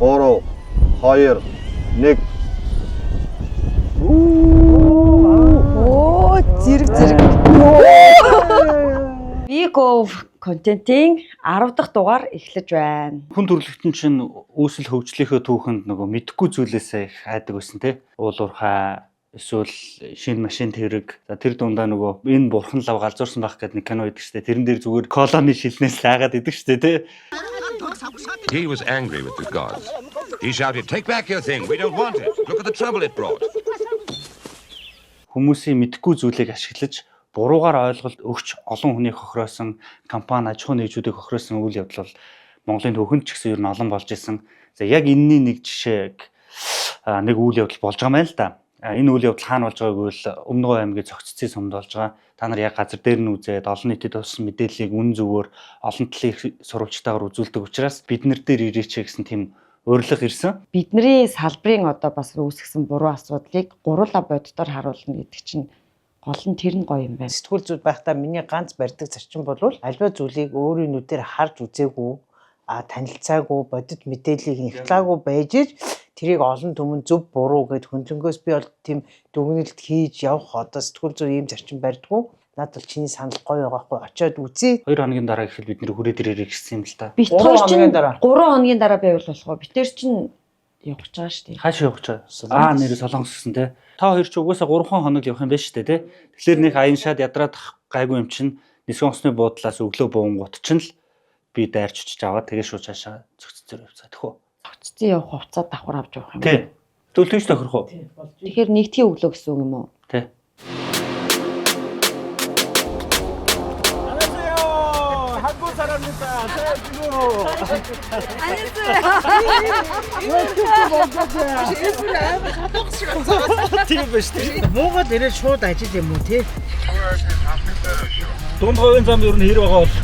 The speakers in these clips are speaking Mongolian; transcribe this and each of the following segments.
2, 1. Оо зэрэг. Vigo контентын 10 дахь дугаар эхлэж байна. Хүн төрөлхтөн чинь үүсэл хөгжлийнхөө түүхэнд нөгөө мэдхгүй зүйлээсээ их хайдаг байсан те. Уулуурхай эсвэл шинэ машин тэрэг. За тэр дундаа нөгөө энэ бурхан лав галзуурсан байх гэдэг нэг кино байдаг штэ. Тэрэн дээр зүгээр колоны шилнээс лаагаад идэг штэ те. He was angry with the gods. He shouted, "Take back your thing. We don't want it. Look at the trouble it brought." Хүмүүсийн мэдхгүй зүйлийг ашиглаж буруугаар ойлголт өгч олон хүнийг хохироосон компани аж ахуй нэгжүүдийг хохироосон үйл явдал бол Монголын түүхэнд ч гэсэн ер нь олон болж исэн. За яг энэний нэг жишээг нэг үйл явдал болж байгаа юм байна л да. Энэ үйл явдал хаана болж байгааг бол Өмнөгов аймгийн Цогццын сумд болж байгаа. Та нар яг газар дээр нь үзээд олон нийтэд болсон мэдээллийг үн зөвөөр олон талын сурвалжтайгаар үзүүлдэг учраас бид нар дээр ирээч гэсэн тийм урилга ирсэн. Бидний салбарын одоо бас үүсгэсэн буруу асуудлыг гурлаа боддоор харуулна гэдэг чинь гол нь тэр нь гоё юм байна. Сэтгүүл зүйд байхдаа миний ганц барьдаг зарчим бол альва зүйлийг өөрийн нүдээр харж үзээгүй, танилцаагүй, бодит мэдээллийг нягтлаагүй байж тэрийг олон түмэн зөв буруу гэд хөндлөнгөөс би бол тийм дүгнэлт хийж явах одоо сэтгүүл зүйн ийм зарчим барьдаггүй. Надад чиний санал гоё байгаа хгүй очиод үзье. 2 хоногийн дараа гэхэд бид нэр хүрээд ирээрэй гэсэн юм л та. Бид 3 хоногийн дараа байвал болохоо. Бид тэр чинь явах гэж байгаа шүү дээ. Хаашаа явах гэж байгаа? Нэрээ Солонгос гэсэн те. Та хоёр ч угаасаа 3 хоног явах юм байна шүү дээ те. Тэгэхээр нэг аян шаад ядраад гайгүй юм чинь нисгэн усны буудлаас өглөө буунгууд чинь л би дайрч очиж аваад тэгээ шууд цаашаа Цогццоор явцгаа тэхүү. Цогццын явах хувцас давхар авч явах юм. Тий. Төлөвлөж тохирох уу? Тэгэхээр нэгтгэхийн өглөө гэсэн үг юм уу? Тий. Тийм биш тийм. Муугаад ирээд шууд ажил юм уу тий? Дунд говийн зам ер нь хэр байгаа бол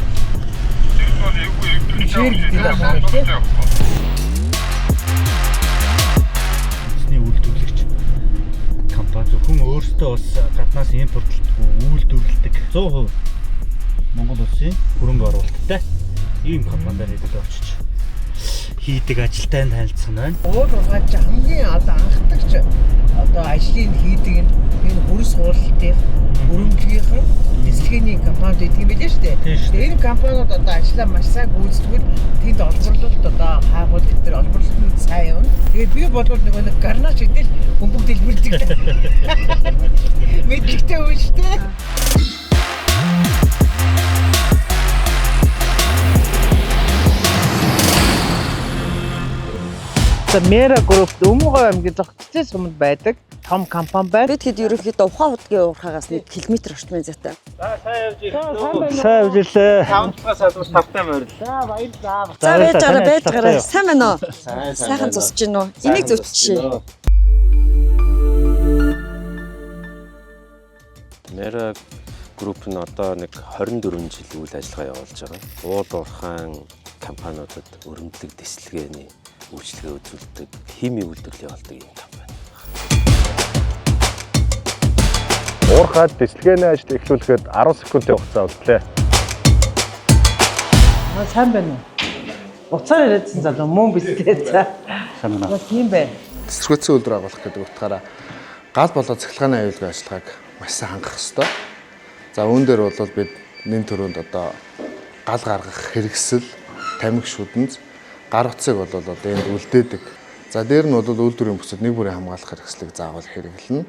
Эзний үйлдвэрлэгч компани зөвхөн өөртөө бас гаднаас импортлдгүй үйлдвэрлэдэг 100% Монгол улсын хөрөнгө оруулалттай ийм компанидаар хэд очиж хийдэг ажилтай танилцсан байна. Уургаач хамгийн одоо анхдагч одоо ажлыг хийдэг энэ хөрс хуултын өрөмжлөгийн дисциплиний компанид гэдэг юм билээ шүү дээ. Тэгээ энэ компаниуд одоо ажиллаа маш сайн гүйцэтгэл тэнд олборлолт одоо хайгуул дээр олборлолт нь сайн юм. Тэгээд би бол нөгөө нэг гарнаж идэл бөмбөг дэлбэрдэг. Мэдлэгтэй үү шүү дээ. Мера групп Өмнөгов аймгийн Цогццын сумд байдаг том компани байна. Бид хэд ерөнхийдөө ухаан удгийн уурхаагаас 1 км орчмын зайтай. Сайн явж ирлээ. 5-аас салбар тавтай морил. За баярлалаа. За байж гараа. Сайн байна уу? Сайхан зусж гин үү? Энийг зөвчшээ. Мера групп нь одоо нэг 24 жил үйл ажиллагаа явуулж байгаа. Уулуурхайн компаниудад өрөмдлөг дисциплиний үйлчлэгээ үзүүлдэг, химийн үйлдвэрлэл явуулдаг юм компани. Уурхайд дисциплиний ажил эхлүүлэхэд 10 секундын хугацаа боллоо. Сайн байна уу? Уцаар ирээдсэн залуу мөн биз дээ. Сайн байна. Тийм байна. Цэцгүүцэн үйлдвэр агуулах гэдэг утгаараа гал болоод цахилгааны аюулгүй ажиллагааг маш сайн хангах ёстой. За үүн дээр бол бид нэн төрөнд одоо гал гаргах хэрэгсэл, тамхи шүдэнц, гар утсыг бол одоо энд үлдээдэг. За дээр нь бол үйлдвэрийн бүсэд нэг бүрийн хамгаалах хэрэгслийг заавал хэрэглэнэ.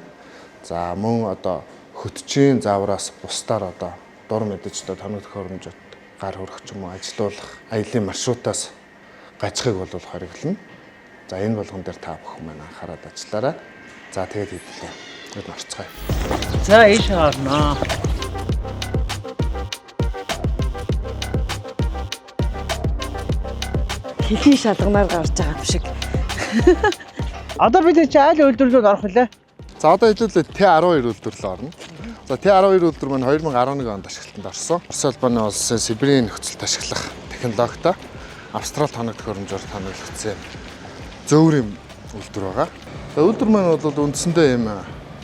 За мөн одоо хөтчийн заавраас бусдаар одоо дур мэдэж одоо тоног төхөөрөмжөд гар хөрөх ч юм уу ажилуулах аялын маршрутаас гажихыг бол хориглоно. За энэ болгон дээр та бүхэн маань анхаарал ажиллаарай. За тэгээд хэвлээ. Бид орцгоё. За ийш харнаа. Хэлний шалганаар гарч байгаа юм шиг. Одоо бид чи айл үйлдвэрлэлд орох үлээ. За одоо хэлүүлээ Т12 үйлдвэрлэл орно. За Т12 үйлдвэр маань 2011 онд ашиглалтанд орсон. Орос улбаны улсын Сибирийн нөхцөлд ашиглах технологитой Австрал тоног төхөөрөмжөөр тоноглогдсон зөөврийн үйлдвэр байгаа. За үйлдвэр маань бол үндсэндээ ийм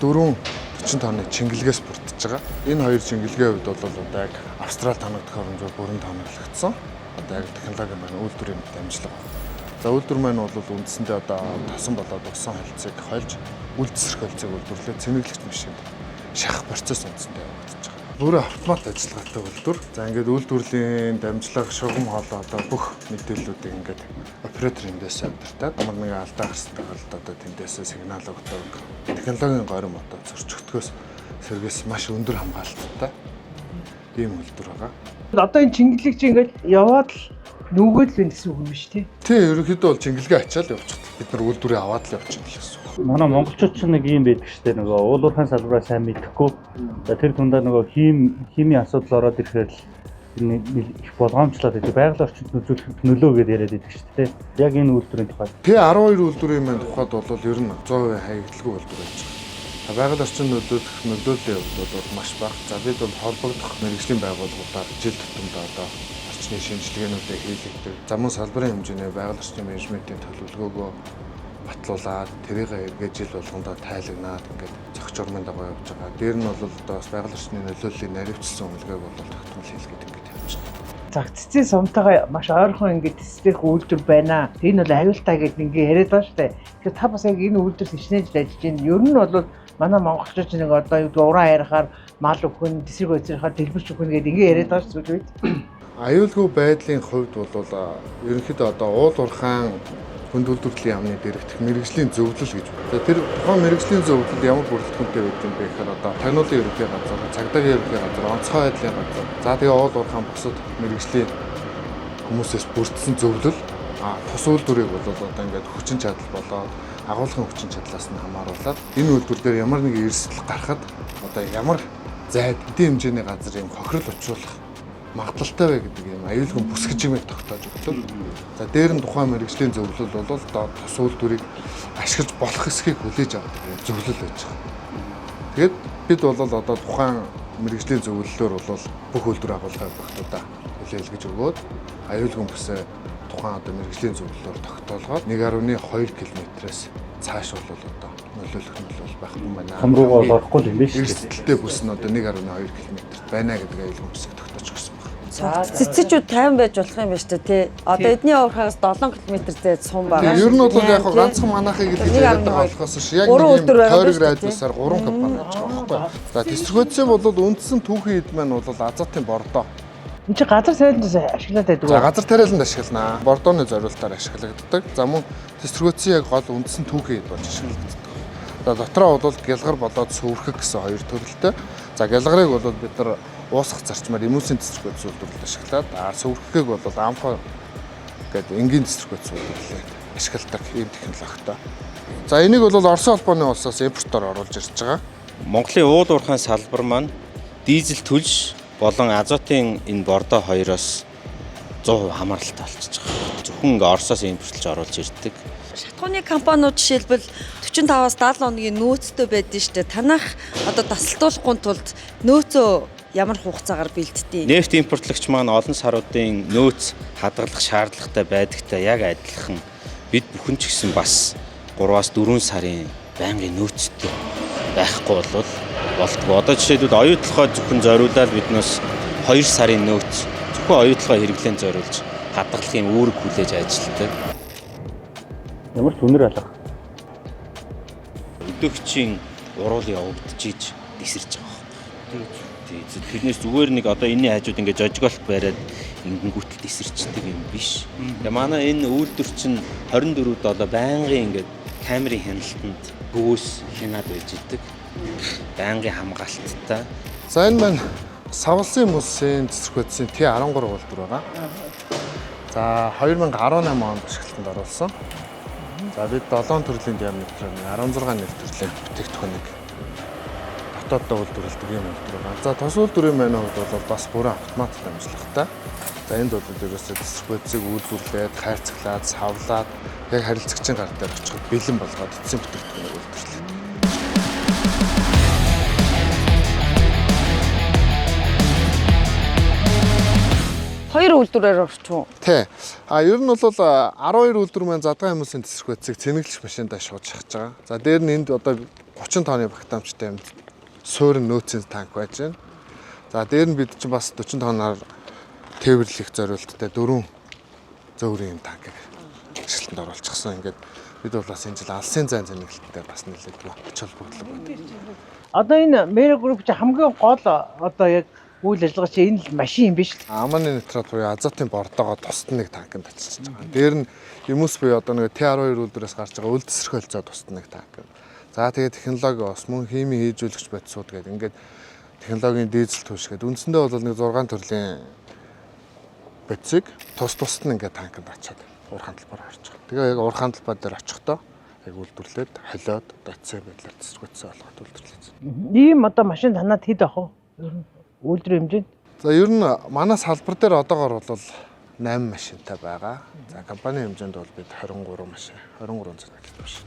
4-40 тонны чингэлгээс бүрдэж байгаа. Энэ хоёр чингэлгийн хувьд бол одоо яг Австрал тоног төхөөрөмжөөр бүрэн тоноглогдсон. Одоо яг технологи маань үйлдвэрийн дамжлага. За үйлдвэр маань бол үндсэндээ одоо тосон болоод усан хөлцийг хольж үлдсэрх хөлцийг үйлдвэрлээд цэнэглэгч машинд шахах процесс үндсэндээ явагдаж байгаа. Бүрээ автомат ажиллагаатай үйлдвэр. За ингээд үйлдвэрлэлийн дамжлага, шугам хоолой одоо бүх мэдээллүүдийг ингээд оператор эндээс авдартаад ямар нэгэн алдаа гарсан тохиолдолд одоо тэндээс сигнал өгдөг. Технологийн горим одоо зөрчигдөхөөс сэргээс маш өндөр хамгаалалттай ийм үйлдвэр байгаа. Одоо энэ чингэлэг чи ингээд яваад л нүгэл л гэсэн үг юм шүү дээ. Тийм, ерөнхийдөө бол чингэлгээ ачаал явчихдаг. Бид нар үйлдвэрээ аваад л явчихна л гэсэн үг. Манай монголчууд ч нэг юм байдаг шүү дээ. Нөгөө уулуурхайн салбараа сайн мэдэхгүй. За тэр тундаа нөгөө химийн асуудал ороод ирэхээр л их болгоомжлоод байдаг. Байгаль орчинд нөлөө гэдээ яриад байдаг шүү дээ. Яг энэ үйлдвэрийн тухайд. Т12 үйлдвэрийн маань тухайд бол ер нь 100% хаягдлагүй үйлдвэр байж байгаа. Байгаль орчин нөлөөллийн хувьд бол маш бага. За бид бол холбогдох мэргэжлийн байгууллагуудаар жил тутамд одоо орчны шинжилгээнүүдээ хийлгдэг. Замун салбарын хэмжээний байгаль орчны менежментийн төлөвлөгөөгөө батлуулаад тэрийг эргээд жил болгондоо тайлагнаад ингээд зохиц урмын дагуу явж байгаа. Дээр нь бол одоо бас байгаль орчны нөлөөллийн наривчлсан үнэлгээг бол тогтмол хийлгээд ингээд явж байгаа. Зах цэцийн сумтайгаа маш ойрхон ингээд тэсрэх үйлдвэр байна. Энэ бол аюултай гэдэг ингээд яриад байгаа шүү дээ. Тэгэхээр та бас яг энэ үйлдвэр хичнээн ажиллаж байна. Ер нь бол манай монголчууд нэг одоо юу уран ярихаар мал өхөн, тэсрэг өцрөхөөр дэлбэрч өхөн гэдэг ингээд яриад байгаа шүү дээ. Аюулгүй байдлын хувьд бол ерөнхийдөө одоо уул уурхайн хүнд үйлдвэрлэлийн яамны дэрэгдэх мэргэжлийн зөвлөл гэж байна. За тэр тухайн мэргэжлийн зөвлөлд ямар бүрэлдэхүүнтэй байдаг юм бэ гэхээр одоо тагнуулын ерөнхий газар, цагдаагийн ерөнхий газар, онцгой байдлын газар. За тэгээ уул уурхайн бусад мэргэжлийн хүмүүсээс бүрдсэн зөвлөл тус үйлдвэрийг бол одоо ингээд хүчин чадал болоод агуулгын хүчин чадлаас нь хамааруулаад энэ үйлдвэр дээр ямар нэг эрсдэл гарахад одоо ямар зайд эдийн хэмжээний газар юм хохирол учруулах магадлалтай бай гэдэг юм аюулгүй бүсгэж юмыг тогтоож өгдөг. За дээр нь тухайн мэргэжлийн зөвлөл бол тус үйлдвэрийг ашиглаж болох эсхийг хүлээж авдаг зөвлөл байж байгаа. Тэгэд бид бол одоо тухайн мэргэжлийн зөвлөлөөр бол бүх үйлдвэр агуулгын багтуудаа хүлээлгэж өгөөд аюулгүй бүсээ тухайн одоо мэргэжлийн зөвлөлөөр тогтоолгоод 1.2 км-ээс цааш бол одоо нөлөөлөх нь байхгүй байна. Хам руугаа орохгүй юм биш үү? Эрсдэлтэй бүс нь одоо 1.2 км байна гэдэг аюулгүй бүсийг тогтоож өгсөн байна. Цэцэжүүд 50 байж болох юм байна шүү дээ тий. Одоо эдний уурхаас 7 км зайд сум байгаа. Ер нь бол яг ганцхан манайхыг л яриад байгаа болохоос ш яг нэг тойрог радиусаар 3 компани байж байгаа байхгүй. За тэсрэгөөцсөн бол үндсэн түүхийн хэд маань бол азотын бордоо. Энд чи газар тариаланд ашиглаад байдаг уу? За газар тариаланд ашиглана. Бордооны зориулалтаар ашиглагддаг. За мөн тэсрэгөөцсөн яг гол үндсэн түүхийн хэд болж ашиглагддаг. За дотроо бол гялгар болоод сүрхэг гэсэн хоёр төрөлтэй. За гялгарыг бол бид нар уусгах зарчмаар эмүүлсийн тэсрэгөөц үйлдвэрлэлд ашиглаад сүрхэгийг бол амфа гэдэг энгийн тэсрэгөөц үйлдвэрлэлд ашигладаг ийм технологитой. За энийг бол Орос улбаны улсаас импортоор оруулж ирж байгаа. Монголын уул уурхайн салбар маань дизель түлш болон азотын энэ бордоо хоёроос 100% хамааралтай болчихж байгаа. Зөвхөн ингээ Оросоос импортлж оруулж ирдэг. Шатхууны компаниуд жишээлбэл 45-аас 70 хоногийн нөөцтэй байдэн штэ. Танах одоо тасалдуулахгүй тулд нөөцөө ямар хугацаагаар бэлддэг? Нефт импортлагч маань олон саруудын нөөц хадгалах шаардлагатай байдагтай яг адилхан бид бүхэн ч гэсэн бас 3-аас 4 сарын байнгын нөөцтэй байхгүй болдгоо. Одоо жишээлбэл оюутлогоо зөвхөн зориулаад биднээс 2 сарын нөөц зөвхөн оюутлогоо хэрэглэн зориулж хадгалахын үүрэг хүлээж ажилладаг. Ямар ч үнэр алга. Өдөөгчийн уруул явагдчихийж тесэрч байгаа. Тэрнээс зүгээр нэг одоо энэний хажууд ингээд жожголт бариад ингэнгүүтэл тесэрчдэг юм биш. Тэгээ манай энэ үйлдвэр чинь 24/7 байнгын ингээд камерын хяналтанд бөөс хянаад байж идэг. Байнгын хамгаалттай. За энэ маань савлсын мөсийн цэцэрхүүцийн Т13 үйлдвэр байгаа. За 2018 онд ашиглалтанд оруулсан. За бид 7 төрлийн диаметрын 16 нэг төрлийн бүтээгдэхүүнийг дотооддоо үйлдвэрлэдэг юм үйлдвэр байгаа. За тус үйлдвэрийн маань хувьд бол бас бүрэн автомат дамжлагтай. За энд бол ерөөсөө цэцэрхүүцийг үйлдвэрлээд, хайрцаглаад, савлаад яг харилцагчийн гар дээр очиход бэлэн болгоод эцсийн бүтээгдэхүүнийг үйлдвэрлэдэг. Хоёр үйлдвэрээр орчих. Тий. Ер нь бол 12 үйлдвэр маань задгаан хүмүүсийн тэсрэгөөцийг цэнэглэж машиндаа шууд шахаж байгаа. За дээр нь энд одоо 30 тонны багтаамжтай юм суурин нөөцийн танк байж байна. За дээр нь бид чинь бас 40 тонноор тээвэрлэх зориулттай 4 зөөврийн танк мэргэжилтэнд оруулчихсан. Ингээд бид бол бас энэ жил алсын зайн зэнгэлттэй бас нэлээдгүй ач холбогдол байна. Одоо энэ Mera Group чи хамгийн гол одоо яг үйл ажиллагаа чи энэ л машин юм биш үү? Аманы нитрат буюу азотын бордоогоо тусад нэг танкнд очиж байгаа. Дээр нь Юмус буюу одоо нэг T12 үйлдвэрээс гарч байгаа үл тесрэх хөлцөө тусад нэг танк. За тэгээд технологи бас мөн химийн хийжүүлэгч бодисууд гэдэг ингээд технологийн дизель түвш гэдэг үндсэндээ бол нэг 6 төрлийн бодисыг тусад нь ингээд танкнд ачаад уурхаан талбаар орж байгаа. Тэгээ яг уурхаан талбар дээр очихдоо яг үйлдвэрлээд холиод доцсон байдлаар тесрэгцээ болгоод үйлдвэрлэсэн. Ийм одоо машин танаад хэд ах вэ? Ер нь үйлдвэр хэмжээнд. За ер нь манай салбар дээр одоогоор бол 8 машинтай байгаа. За компани хэмжээнд бол бид 23 машин, 23 зэрэг машин.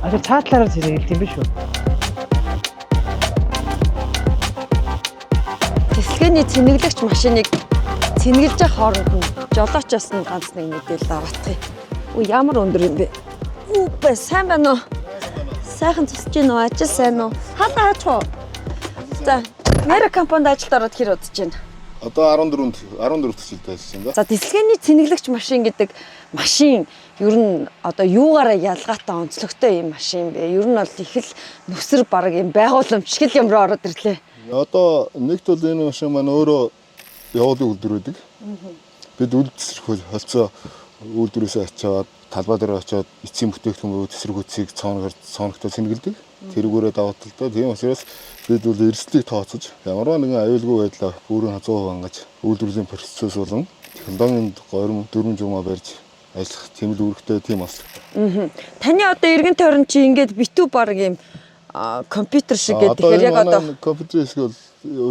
Аа цаатлаараа зэрэг юм биш үү? Тэсэлгээний цэнэглэгч машиныг цэнгэлж явах хооронд нь жолоочоос нь ганц нэг мэдээлэл аваадах юм. Ямар өндөр юм бэ? Үгүй сайн байна уу? Сайхан тусч гин үү? Ажил сайн уу? Хаалга хаачих уу? За, Mera компанид ажилд ороод хэр удаж байна? Одоо 14 төсөлд ажилласан да. За, тэсэлгээний цэнэглэгч машин гэдэг машин ер нь одоо юугаараа ялгаатай онцлогтой юм машин бэ? Ер нь бол их л нүсэр баг юм байгууламж шиг л юмроо ороод ирлээ. Одоо нэгт бол энэ машин маань өөрөө явуулын үйлдвэр байдаг. Бид үл тесрэх холцоо үйлдвэрээс ачаад талбай дээр очиод эцсийн бүтээгдэхүүн тесрэх үцгийг цооногтой цэнгэлдэг. Тэрүүгээрээ даваа талдаа тийм учраас бид бол эрсдлийг тооцож ямар нэгэн аюулгүй байдлаа бүрэн 100% хангаж үйлдвэрлэлийн процесс болон технологийн горим дүрм журмаа барьж ажиллах тэмэл үүрэгтэй тийм бас. Таны одоо эргэн тойрон чи ингээд битүү баг юм компьютер шиг гэдэг тэгэхээр яг одоо компьютер хэсэг бол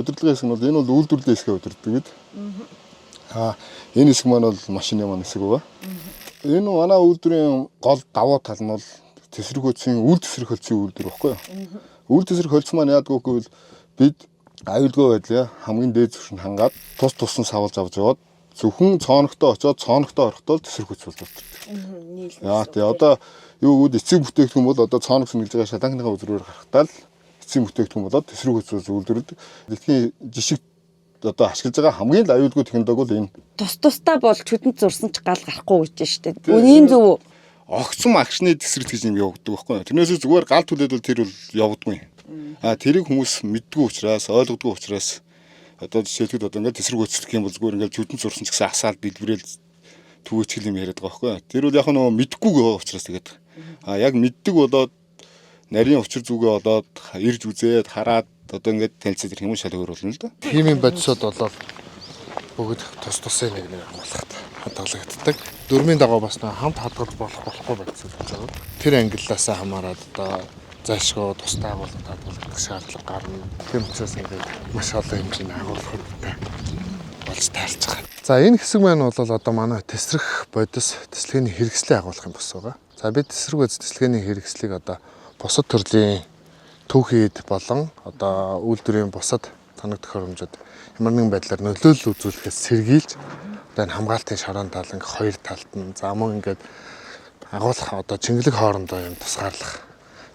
удирдлагын хэсэг нь бол энэ бол үйлдвэрлэлийн хэсгээ удирддаг бид. Энэ хэсэг маань бол машины маань хэсэг байгаа. Энэ манай үйлдвэрийн гол давуу тал нь бол тесрэх хөлцийн үл тесрэх хөлцийн үйлдвэр баггүй юу? Үл тесрэх хөлц маань яадаг вэ гэвэл бид аюулгүй байдлаа хамгийн дээд түвшинд хангаад тусан савлж авч яваад зөвхөн цооногтой очиод цооногтой орохдоо тесрэх хөлц болдог. Тэгээ одоо юу гэвэл эцсийн бүтээгдэхүүн бол одоо цооног сэнгэлж байгаа шаланхныхаа үзрээр гарахтаа л эцсийн бүтээгдэхүүн болоод тесрэх хөлцөөс үйлдвэрлэдэг. Дэлхийн жишг одоо ашиглаж байгаа хамгийн л аюулгүй технологи бол энэ. Тусдаа болж хөдөнд зурсан ч гал гарахгүй гэж штэ. Үнийн зөв. Огцом агшны тесрэлт гэж юм явагддаг байхгүй юу? Тэрнээс зүгээр гал түлээд бол тэр бол явагдгүй. Тэрийг хүмүүс мэддгүй учраас, ойлгодгүй учраас одоо жишээлбэл одоо ингээд тесрэг өцөлөх юм бол зүгээр ингээд хөдөнд зурсан ч гэсэн асаал дэлбэрэл түгээчл юм яриад байгаа байхгүй юу? Тэр бол яг нөгөө мэдгүй байгаа учраас тэгээд яг мэддэг болоод нарийн учир зүгээ болоод ирж үзээд хараад одоо ингээд танилцаад ирэх юм шал өөр болно л да. Химийн бодисод бол бүгд тусын нэг амгалахад хадгалагддаг. Дөрмийн дагуу бас хамт хадгалж болохгүй бодисод болж байгаа. Тэр ангиллаас хамаарат одоо зайлшгүй тустай агуулгад хадгалах шаардлага гарна. Тийм учраас ингээд маш олон хэмжээний агуулгуудтай болж таарч байгаа. За энэ хэсэг маань бол одоо манай тесрэх бодис тэслэгээний хэрэгслийг агуулах юм бас байгаа. За бид тесрэх бодис тэслэгээний хэрэгслийг одоо бусад төрлийн түүхийд болон одоо үйлдвэрийн бусад санаг тохиромжууд ямар нэгэн байдлаар нөлөөлөл үзүүлэхээс сэргийлж одоо энэ хамгаалтын шороон тал ингээ хоёр талд нь за мөн ингээд агуулах одоо чингэлэг хоорондоо юм тусгаарлах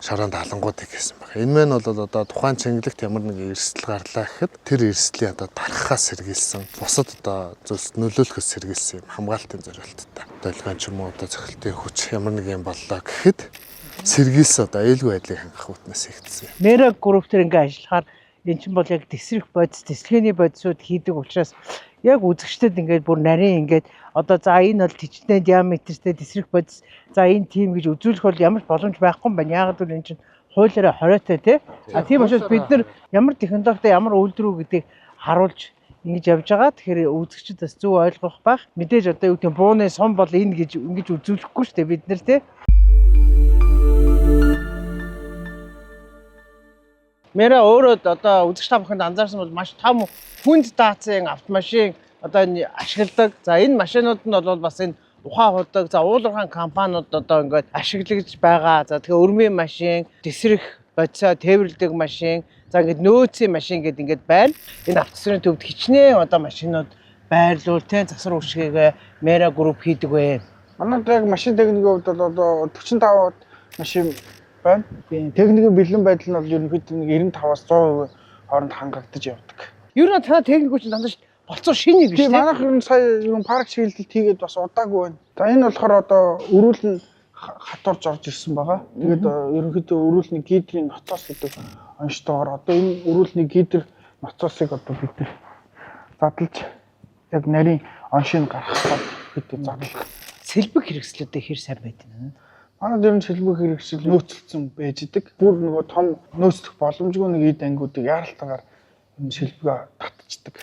шороон талангуудыг хийсэн байна. Энэ мэн бол одоо тухайн чингэлэгт ямар нэгэн эрсдэл гарлаа гэхэд тэр эрсдлийг одоо дарахаас сэргийлсэн бусад одоо зүйлс нөлөөлөхөөс сэргийлсэн юм хамгаалтын зорилттой. Долгион ч юм уу одоо цохилтын хүч ямар нэг юм боллоо гэхэд сэргийлсэн одоо аюулгүй байдлыг хангах үүднээс ихсэн. Mera Group тэр ингээ ажиллахаар эн чинь бол яг тесрэх бодис, тэсэлгээний бодисууд хийдэг учраас яг үзэгчдэд ингээд бүр нарийн ингээд одоо за энэ бол тичнээ диаметртэй тесрэх бодис, за энэ тим гэж үзүүлэх бол ямар ч боломж байхгүй юм байна. Яг л энэ чинь хуулиараа хориотой тий. Тийм учраас бид нар ямар технологитой ямар үйлдвэр гэдгийг харуулж ингэж явж байгаа. Тэгэхээр үзэгчд бас зөв ойлгох байх. Мэдээж одоо юу гэдэг бууны сум бол энэ гэж ингэж үзүүлэхгүй шүү дээ бид нар тий. Mera өөрөө одоо үзэгч та бүхэнд анзаарсан бол маш том хүнд даацын автомашин одоо ашигладаг. За энэ машинууд нь бол бас энэ ухаан худаг. За уулуурхаан компаниуд одоо ингээд ашиглаж байгаа. За тэгэхээр өрмийн машин, тесрэх бодисоо тээвэрлэдэг машин, за ингээд нөөцийн машин гэдэг ингээд байна. Энэ автосрын төвд хичнээн одоо машинууд байрлуул тэ засвар үйлчгээ Mera Group хийдэг вэ. Манайд яг машин техникийн хувьд бол одоо 45 машин байна. Техникийн бэлэн байдал нь бол ерөнхийдөө 95-аас 100% хооронд хангагдаж явдаг. Ер нь танай техникүүд чинь дандаа болцоо шинэ биш Тийм тийм. манайх ер нь сая юм парк чиглэлт хийгээд бас удаагүй байна. За энэ болохоор одоо өрүүл нь хатуурж орж ирсэн байгаа. Тэгээд ерөнхийдөө өрүүлний гидрийн ноцоос гэдэг онцтойгоор одоо энэ өрүүлний гидр ноцоосыг одоо бид нэр задлж яг нарийн оншийг гаргахад бид задлах. Сэлбэг хэрэгслүүдээ хэр сайн байдгийг. Манайд ер нь сэлбэг хэрэгсэл нөөцлөсөн байж идэг. Бүр нөгөө том нөөцлөх боломжгүй нэг ид ангиудыг яаралтайгаар энэ сэлбэгээ татчихдаг.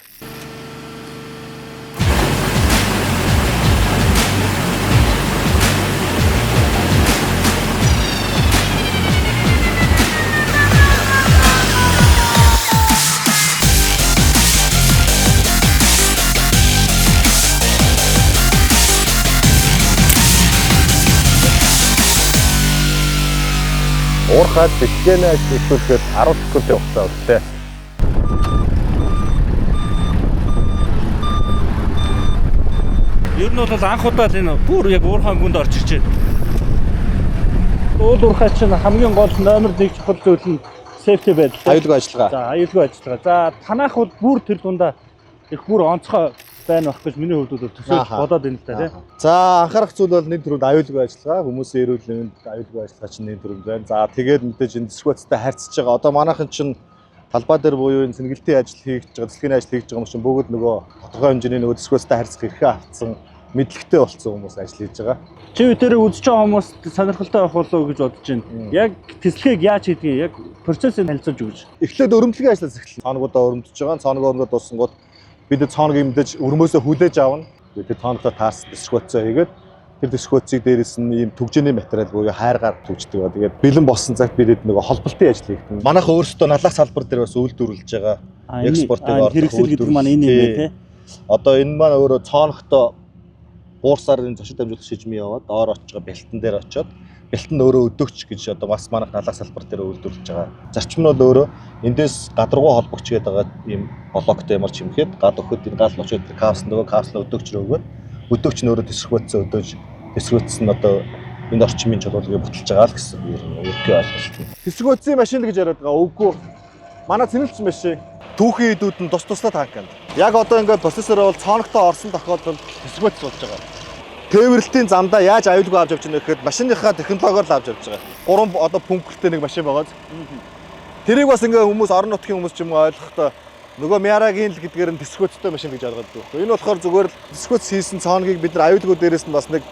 Уурхаад бэлгэнэ ихүүлэхэд 10 секунд явахтаа үлээ. Ер нь бол анх удаа л энэ бүр яг уурхаан гүнд орж ирж байна. Уул уурхай чинь хамгийн гол номер 1 чухал зүйл нь safety байдал. Аюулгүй ажиллагаа. За аюулгүй ажиллагаа. За танах бол бүр тэр дундаа их бүр онцгой байна байх гэж миний хувьд бол төсөөлж бодоод байна л да тийм. За анхаарах зүйл бол нэг төрөнд аюулгүй ажиллагаа, хүмүүсийн эрүүл мэнд аюулгүй ажиллагаа чинь нэг төрөнд байна. За тэгээд мэдээж энэ дисквацтай харьцаж байгаа. Одоо манайхан чинь талбай дээр буюу энэ сэнгэлтийн ажил хийж байгаа, цэцлэгийн ажил хийж байгаа хүмүүс чинь бүгд нөгөө тодорхой хэмжээний нөгөө дисквацтай харьцах эрхээ авсан, мэдлэгтэй болсон хүмүүс ажил хийж байгаа. Чи тэрийг үзэж байгаа хүмүүс сонирхолтой байх болов уу гэж бодож байна. Яг тэслэгийг яаж хийдгийг яг процессыг хэлцүүлж өгч. Эхлээд өрөмтлөгийн ажлаас эхэлсэн. Цаанагуудаа өрөмтөж байгаа. Цаанагоо өргөд дуусангууд бид цаанагийг мэдээж өрмөөсөө хүлээж авна. Тэгээд цаанагтаа таарс дисквацаа хийгээд тэр дисквацыг дээрээс нь ийм түгжээний материал буюу хайргаар түгждэг ба. Тэгээд бэлэн болсон цагт бид нөгөө холболтын ажил хийдэг. Манайхан өөрсдөө налах салбар дээр бас үйлдвэрлэж байгаа. Экспортыг оруулах хэрэгсэл гэдэг маань энэ юм тий. Одоо энэ маань өөрөө цаанагтаа буурсаар энэ зочид дамжуулах шижмээ яваад доор очиж бэлтэн дээр очиод бэлтэн өөрөө өдөөгч гэж одоо бас манайх налах салбар дээр үйлдвэрлэж байгаа. Зарчим нь бол өөрөө эндээс гадаргуу холбогч гэдэг байгаа ийм блоктой ямар ч юмхэд гад өгөхөд энэ гал очиод капсл нөгөө капсл өдөөгч рүү өгөөд өдөөгч нь өөрөө дисквацаа өдөөж дисквац нь одоо энэ орчмын чулуулгыг бүтэлж байгаа л гэсэн ер нь ерөнхий ойлголт. Дисквацын машин л гэж яриад байгаа. Үгүй. Манай цэнэлч машин түүхийн идүүд нь туслаад ханганд. Яг одоо ингээд процессороо бол цаанагтаа орсон тохиолдолд дисквац болж байгаа. Тээвэрлэлтийн замдаа яаж аюулгүй авч явж байгаа гэхэд машиныхаа технологиор л авч явж байгаа. 3 одоо пункттэй нэг машин байгаа. Тэрийг бас ингээ хүмүүс орон нутгийн хүмүүс ч юм уу ойлгохдоо нөгөө мярагийн л гэдгээр нь дисквацтай машин гэж ойлгоод байгаа. Энэ болохоор зүгээр л дисквац хийсэн цаанагийг бид нар аюулгүй дээрээс нь бас нэг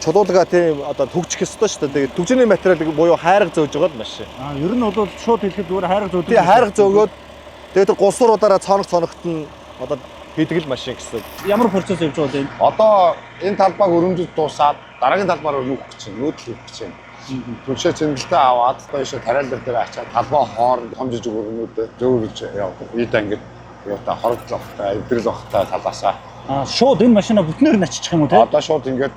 чулуулга тийм одоо түгжих ёстой шүү дээ. Тэгээд түгжээний материалыг буюу хайрга зөөж байгаа л машин. Ер нь бол шууд хэлэхэд зүгээр хайрга зөөдөг. Тийм хайрга зөөгөөд тэгээд тэр гулсууруудаараа цоногт нь одоо хийдэг л машин гэсэн. Ямар процесс явж байгаа вэ? Одоо энэ талбайг өрөмжөж дуусаад дараагийн талбаар өрнөх гэж байна. Нүүдэл хийх гэж байна. Түншээ цэнгэлтэй аваад одоо ийшээ тариалал дээр ачаад талбай хооронд том жижиг өрнүүдээ зөөгөж явах. Ид ангид юутай хорогдлох та эвдрэл авахтай талаасаа. Шууд энэ машина бүтнээр нь аччих юм уу те? Одоо шууд ингээд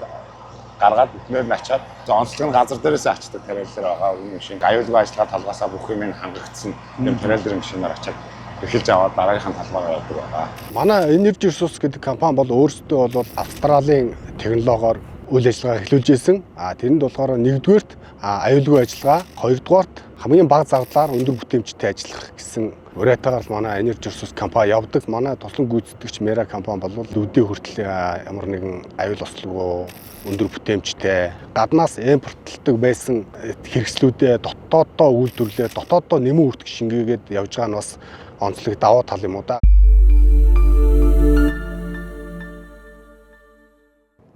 гаргаад бүтнээр нь ачаад онцлог нь газар дээрээс ачдаг тариалал дээр байгаа энэ машин аюулгүй ажиллагаа талбаасаа бүх юм хангагдсан юм тариалал дээр машинаар ачаад эхэлж аваад дараагийнхын талбайгаар явдаг байгаа. Манай Energy Resource гэдэг компани бол өөрсдөө бол Австралийн технологиор үйл ажиллагаа эхлүүлж ирсэн. Тэрэнд болохоор нэгдүгээрт аюулгүй ажиллагаа, хоёрдугаарт хамгийн бага зардлаар өндөр бүтээмжтэй ажиллах гэсэн уриатаагаар манай Energy Resource компани явдаг. Манай тослон гүйцэтгэгч Mera компани бол өвдөө хүртэл ямар нэгэн аюул ослогоо өндөр бүтээмжтэй гаднаас импортлдог байсан хэрэгслүүдээ дотооддоо үйлдвэрлээ, дотооддоо нэмэн үртгэж шингээгээд явж байгаа нь бас онцлог давуу тал юм уу да.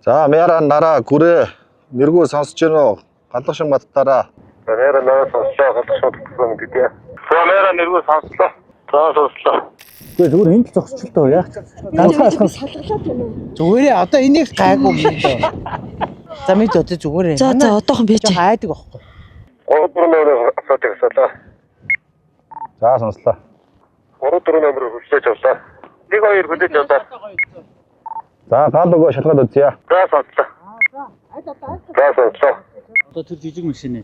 За Mera нараа гүрээ нэргүү сонсож байна уу? Галгашин баттараа. Mera нараа сонслоо галгашин баттараа гэдээ. Mera нэргүү сонслоо. Сонслоо. Тэгээ зүгээр энд л зогсчихлоо яах. Ганцхан салгалаад байна уу? Зүгээрээ одоо энийг гайгүй юм даа. За мэд одоо зүгээрээ. За одоохон бич. Хайдаг байхгүй. 3 номер асуутагсалаа. За сонслоо. 3 номер хүлээж авлаа. 1 2 хүлээж авлаа. За гал өгөө шалгаад үзье. За сонслоо. За сонслоо. Одоо тэр жижиг машин ээ.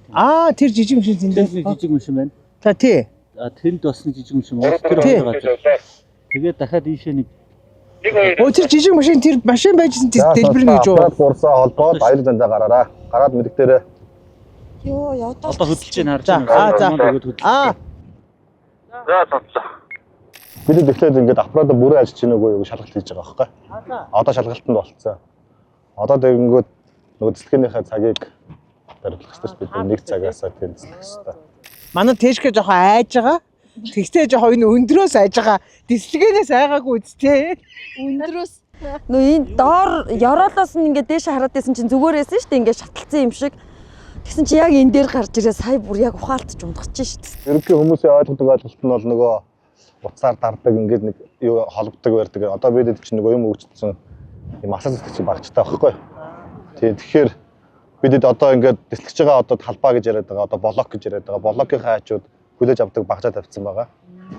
Тэр жижиг машин зиндээ. Жижиг машин байна. За тий. Тэнд бас нэг жижиг машин байна. Тэр хоёр газар. Тэгээд дахиад ийшээ нэг тэр жижиг машин тэр машин байжсэн дэлбэр нь гэж юу? Бурсаа холбоод баяр зандаа гараараа. Гараад мэдэх дээрээ. Йоо ядаа. одоо хөдөлж чинь харж байна. За. За. За сонслоо. Бид тэгэхээр ингээд аппарат бүрээ ажиллаж байна уу гэж шалгалт хийж байгаа байхгүй. Одоо шалгалтанд болцсон. Одоо тэгэнгүүт нөгөө цэцлэгийнхээ цагийг баримтлах хэрэгтэй шүү дээ. Нэг цагаасаа тэнцлэх хэрэгтэй. Манай тэшгэ жоохон айж байгаа. Тэгтээ жоохон энэ өндрөөс айж байгаа. Дислэгэнээс айгаагүй үсттэй. Өндрөөс нөө энэ доор ёроолоос нь ингээд дээш хараад байсан чинь зүгээрээсэн шүү дээ. Ингээд шаталцсан юм шиг. Тэгсэн чи яг энэ дээр гарч ирээ сая бүр яг ухаалтж унтгаж шүү дээ. Ерөнхий хүмүүсийн ойлгодог ойлголт нь бол нөгөө уцаар дардаг ингээд нэг юу холбдог байдаг. Одоо бид чинь нөгөө юм өгчдсэн юм асаа зүтгэж багчтай байхгүй. Тэгэхээр бидэд одоо ингээд дислэгж байгаа одоо талбай гэж яриад байгаа. Одоо блок гэж яриад байгаа. Блокийн хаачууд хүлээж авдаг багцаа тавьсан байгаа.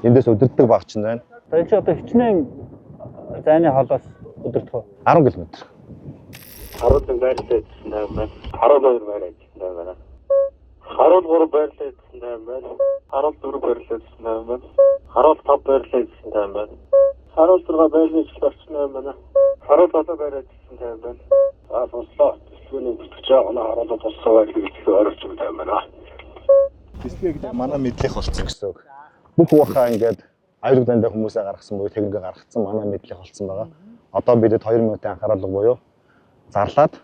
Эндээс өдөрдөг багч нь байна. За энэ одоо хичнээн зайны холоос өдөртөх үү? 10 км. 11 байрлал гэсэн тайм байна. 12 байрлал гэсэн тайм байна. 13 байрлал гэсэн тайм байна. 14 байрлал гэсэн тайм байна. 15 байрлал гэсэн тайм байна. 16 байрлал гэж орсон юм байна. 17 байрлал гэсэн тайм байна. Сонслоо. Тэсвэний бүтгэж байгаа харуулаад тусгай байрлал гэж оролцож байгаа юм байна. Дислэг манай мэдлэх болсон гэсэн үг. Бүх ухаан ингээд аюулгүй дандаа хүмүүсээ гаргасан буюу техникээ гаргацсан манай мэдлэх болсон байгаа. Одоо бидэд 2 минутын анхаарал буюу зарлаад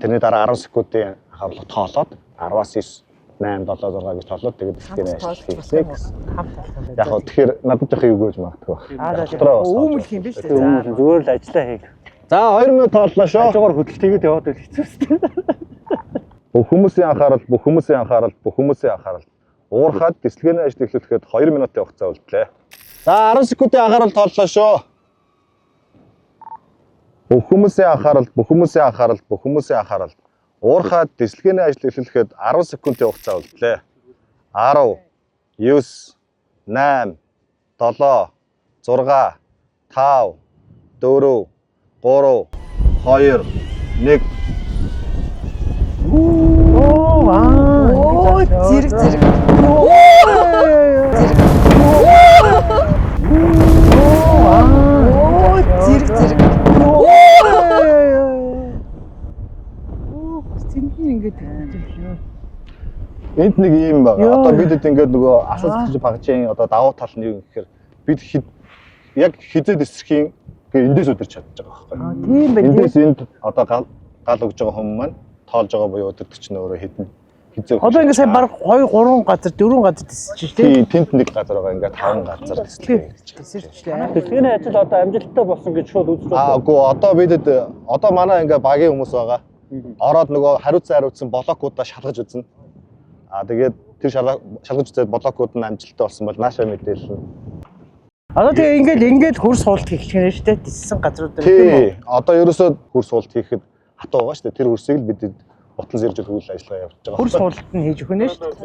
тэрний дараа 10 секундын анхаарлыг тоолоод 10-аас 9 8 7 6 гэж тоолоод тэгээд дислэгийн ажил хийх гэсэн. Яг гоо тэгэхээр надад их юу гэж магадгүй байна. Үүмэлх юм биш үү? Зүгээр л ажиллаа хийх. За 2 минут тооллоо шүү. Хажуугаар хөдөлтийгээд яваад байл хэцүүстэй. Бүх хүмүүсийн анхаарал. Уурхаад дислэгийн ажил эхлүүлэхэд 2 минутын хугацаа үлдлээ. За 10 секундын анхаарал тооллоо шүү. Бүх хүмүүсийн анхаарал. Уурхаад дислэгийн ажил эхлүүлэхэд 10 секундын хугацаа үлдлээ. 10 9 8 7 6 5 4 3 2 1 Зэрэг. Зэрэг. Энд нэг юм байна. Одоо бидэд ингээд нөгөө асуулт гэж багжийн одоо давуу тал нь юу гэхээр бид яг хизээд эсрэхийн эндээс өдөрч чадж байгаа байхгүй. Тийм байх. Эндээс энд одоо гал өгж байгаа хүмүүс маань тоолж байгаа буюу өдөрч нь өөрөө хитэн хизээ. Одоо ингээд сая баг 2 3 газар 4 газар тисэж тийм. Тэнд нэг газар байгаа ингээд 5 газар тисэлээ. Дислэгийн ажил одоо амжилттай болсон гэж шууд үзэж байна. Үгүй одоо бидэд одоо манай ингээд багийн хүмүүс байгаа. Ороод нөгөө хариуцсан блокуудаа шалгаж үзнэ. Тэгээд тэр шалгаж үзээд блокууд нь амжилттай болсон бол наашаа мэдээлнэ. Одоо тэгээ ингээд хөрс суулт хийх гэнэ шүү дээ. Тиссэн газрууд дээр тийм үү? Одоо ерөөсөө хөрс суулт хийхэд хатуу байгаа шүү дээ. Тэр хөрсийг л бид утан сэржүүл үйл ажиллагаа явуулж байгаа. Хөрс суулт нь хийж өгнө шүү дээ.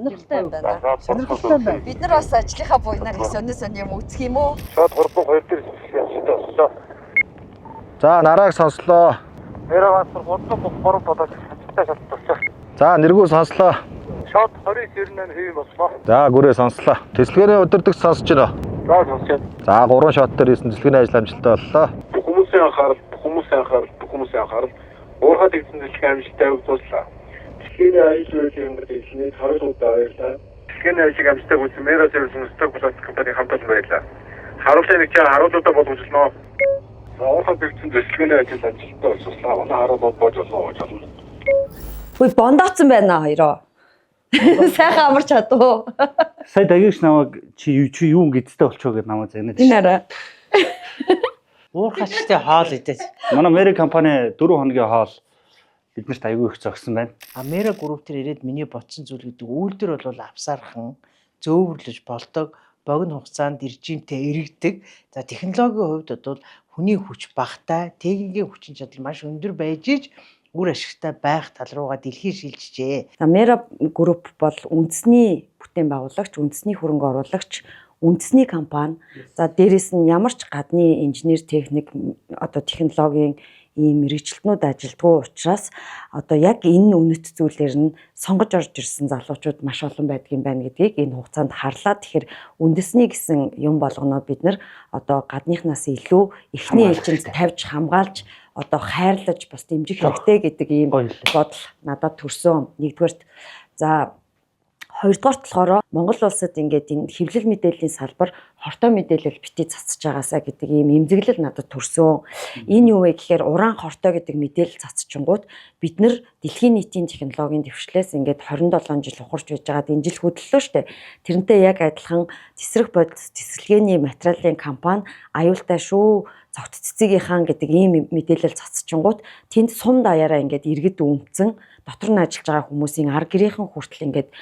Сонирхолтой юм байна. Бид нар бас ажлынхаа буйнаар их сонь юм үзэх юм уу? Шууд 3-2 дээр боллоо. За нарааг сонслоо. Нэрээ бас 3 бодож хацтай шалтгаалсан. За нэргүү сонслоо. Шууд 29-98 хэв боллоо. За гүрээ сонслоо. Тэслэгээний өдөртөг сонсож байна. За сонсож. За 3 шот дээр хийсэн тэслэгээний ажил амжилттай боллоо. Хүмүүсийн анхаарал. Уурхаад ирсэн дэлхийн амжилттай өгүүлсэн. Дэлхийн ажил үйлчлэгийн дэслэний харуултаа баярлалаа. Дэлхийн ажил амжилттай өгүүлсэн Mera Service Stock Plus компани хамтдаа баярлалаа. Харуултаа нэг чинь харуултаа болгочихлоо. Уурхаад ирсэн дэлхийн ажил амжилттай болчихлоо. Манай харуултууд бож болоо гэж байна. Хөөе бондооцсон байна хоёроо. Сайхан амарч чадуу. Сая дагийгч намайг чи юу гэдтэй болчихоо гэд намайг загнаад. Энэ арай. Уурхачтай хоол идэж. Манай Mera компани 4 хоногийн хоол биднэрт аягүй их зогсон байна. Mera групп төр ирээд миний бодсон зүйл гэдэг үйлдэл бол авсаархан зөөвөрлөж болдог. Богино хугацаанд режимтэй эргэдэг. За технологийн хувьд бол хүний хүч багтай, техникийн хүчин чадал маш өндөр байж иж үр ашигтай байх тал руугаа дэлхий шилжжээ. Mera групп бол үндэсний бүтээн байгуулагч, үндэсний хөрөнгө оруулагч, үндэсний компани. За дээрэс нь ямар ч гадны инженер техник одоо технологийн ийм мэрэгчлэтнүүд ажилдгүй учраас одоо яг энэ үнэт зүйлээр нь сонгож орж ирсэн залуучууд маш олон байдгийн байна гэдгийг энэ хугацаанд харлаа. Тэгэхээр үндэсний гэсэн юм болгоно бид нар одоо гадныхнаас илүү эхний ээлжинд тавьж хамгаалж одоо хайрлаж бас дэмжих хэрэгтэй гэдэг ийм бодол надад төрсөн. Нэгдүгээрт за Хоёрдугаарт болохоор Монгол улсад ингээд энэ хэвлэл мэдээллийн салбар хортой мэдээлэл бити цацж байгаасаа гэдэг ийм эмзэглэл надад төрсөн. Энэ юу вэ гэхээр уран хортой гэдэг мэдээлэл цацчихгонгууд бид нар дэлхийн нийтийн технологийн дэвшлээс ингээд 27 жил ухарч байж байгаад энэ жил хөдлөлөө штэ. Тэрнтэй яг адилхан тесрэх бодис цэцлэгээний материалын компани аюултай шүү. Цогт цэцгийнхаа гэдэг ийм мэдээлэл цацчихгонгууд тэнд сум даяараа ингээд иргэд өмцөн дотор нь ажиллаж байгаа хүмүүсийн ар гэрийнхэн хүртэл ингээд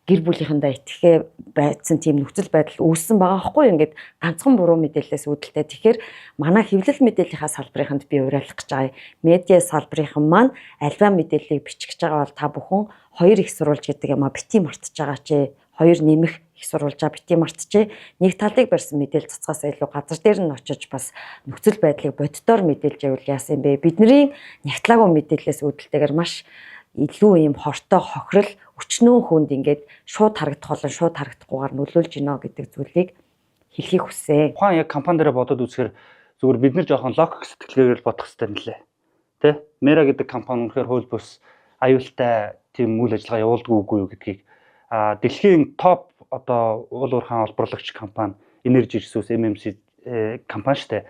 гэр бүлийнхэндээ итгэхээ байцсан тийм нөхцөл байдал үүссэн байгаа байхгүй ингээд ганцхан буруу мэдээлэлээс үүдэлтэй. Тэгэхээр манай хэвлэл мэдээллийнхаа салбарыханд би уриалах гэж байгаа. Медиа салбарынхан маань альва мэдээллийг бичих гэж байгаа бол та бүхэн 2 их сурвалж гэдэг юм а бити мартаж байгаа чи 2 нэмэх их сурвалжаа бити мартчихэ. Нэг талыг барьсан мэдээлэл цацгаас илүү газар дээр нь очиж бас нөхцөл байдлыг боддоор мэдээлж явуул яасан бэ? Бидний нягтлаагүй мэдээллээс үүдэлтэйгээр маш илүү ийм хортой хохирол өчнөө хүнд ингээд шууд харагдах болон шууд харагдахгүйгээр нөлөөлж гинэ гэдэг зүйлийг хэлхийг хүсээ. Ухаан яг компани дээр бодоод үзэхээр зүгээр бид нар жоохон логик сэтгэлгээгээр бодох хэрэгтэй нэлээ. Тэ? Mera гэдэг компани үнэхээр хууль бус аюултай тийм үйл ажиллагаа явуулдаг үгүй юу гэдгийг дэлхийн топ одоо уул уурхайн олборлагч компани Energy Resource MMC компани штэ.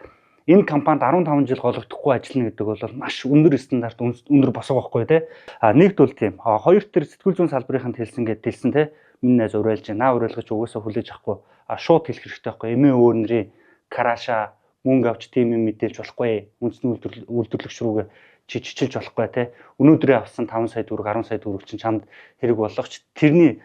Энэ компанид 15 жил гологдохгүй ажиллана гэдэг бол маш өндөр стандарт өндөр босго байхгүй тий. Нэгд бол тийм. Хоёр төр сэтгүүл зүйн салбарынханд хэлсэн гэдээ хэлсэн тий. Миний найз уриалж байна. Уриалгаж угаасаа хүлээж авахгүй. Шууд хэлэх хэрэгтэй байхгүй. Эмээ өөрнөрийн караша мөнгө авч тийм юм мэдээлж болохгүй. Үндэсний үйлдвэрлэгч рүүгээ чичилж болохгүй тий. Өнөөдрөө авсан 5 сая төгрөг 10 сая төгрөг чинь чамд хэрэг болгоч тэрний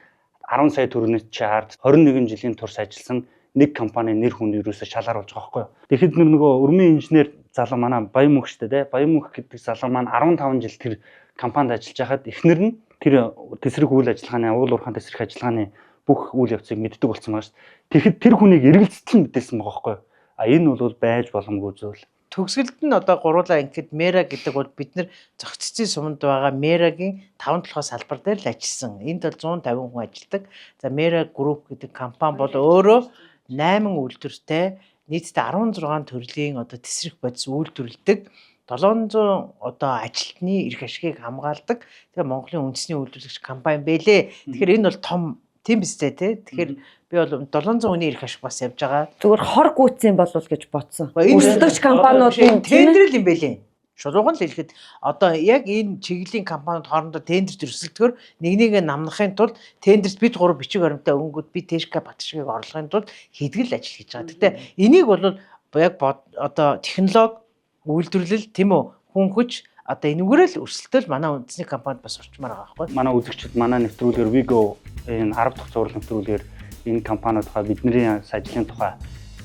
10 сая төгрөгийн чард 21 жилийн турш ажилласан нэг компани нэр хүн ерөөсө шалгаар болж байгаа байхгүй юу. Тэгэхэд нөгөө өрмийн инженер залуу манай Баямүх штэ тий. Баямүх гэдэг залуу маань 15 жил тэр компанид ажиллаж байхад эхнэр нь тэр тесрэг үйл ажиллагааны уул уурхайн тесрэх ажиллагааны бүх үйл явцыг мэддэг болсон байгаа штэ. Тэгэхэд тэр хүнийг эргэлзэлтэн мэдээсэн байгаа байхгүй юу. Энэ бол байж боломгүй зүйл. Төгсгөлд нь одоо гуруулаа ингээд Mera гэдэг бол бид нар зохицсон суманд байгаа Mera-гийн 5 толгой салбар дээр л ажилласан. Энд бол 150 хүн ажилладаг. За Mera Group гэдэг компани бол өөрөө 8 үйлдвэртэй нийтдээ 16 төрлийн одоо тесрэх бодис үйлдвэрлэдэг 700 одоо ажилтны эрх ашигыг хамгаалдаг. Тэгээ Монголын үндэсний үйлдвэрлэгч компани байлээ. Тэгэхээр энэ бол том тийм биз дээ тий. Тэгэхээр би бол 700 хүний эрх ашиг бас явж байгаа. Зүгээр хор гүйцэн болов гэж бодсон. Үйлдвэрлэгч компаниудын тендер л юм байлээ. Шулуухан л хэлэхэд одоо яг энэ чиглэлийн компаниуд хоорондоо тендерт өрсөлдөхөөр нэг намнахын тулд тендерт бид 3 бичиг баримтаа өнгөд би Тэшка Батшгийг орлохын тулд хийдгэл ажил хийж байгаа. Гэтэ энийг бол яг одоо технологи үйлдвэрлэл тийм үү хүн хүч одоо энүүгээр л өрсөлдөөл манай үндэсний компанид бас орчмаар байгаа байхгүй. Манай үзэгчид манай нэвтрүүлгээр Vigo энэ 10 дахь зурлал нэвтрүүлгээр энэ компаниуд тухай бидний ажлын тухай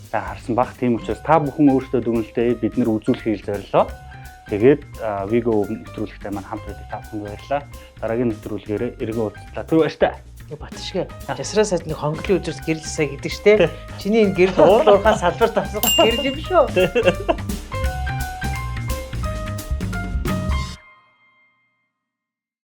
харсан баг. Тийм учраас та бүхэн өөрсдөө дүгнэлтээ бид нар үзүүлэхийг зорилоо. Тэгээд Vigo нэвтрүүлэгтэй маань хамт байдаг та бүхэнд баярлалаа. Дараагийн нэвтрүүлгээр эргэн уулзлаа. Түр баяртай. Батшгэ. Жасраа сайд нэг хонглын үзүүрс гэрэл сая гэдэг штэ. Чиний энэ гэрэл уул уурхайн салбарт авсан гэрэл юм шүү.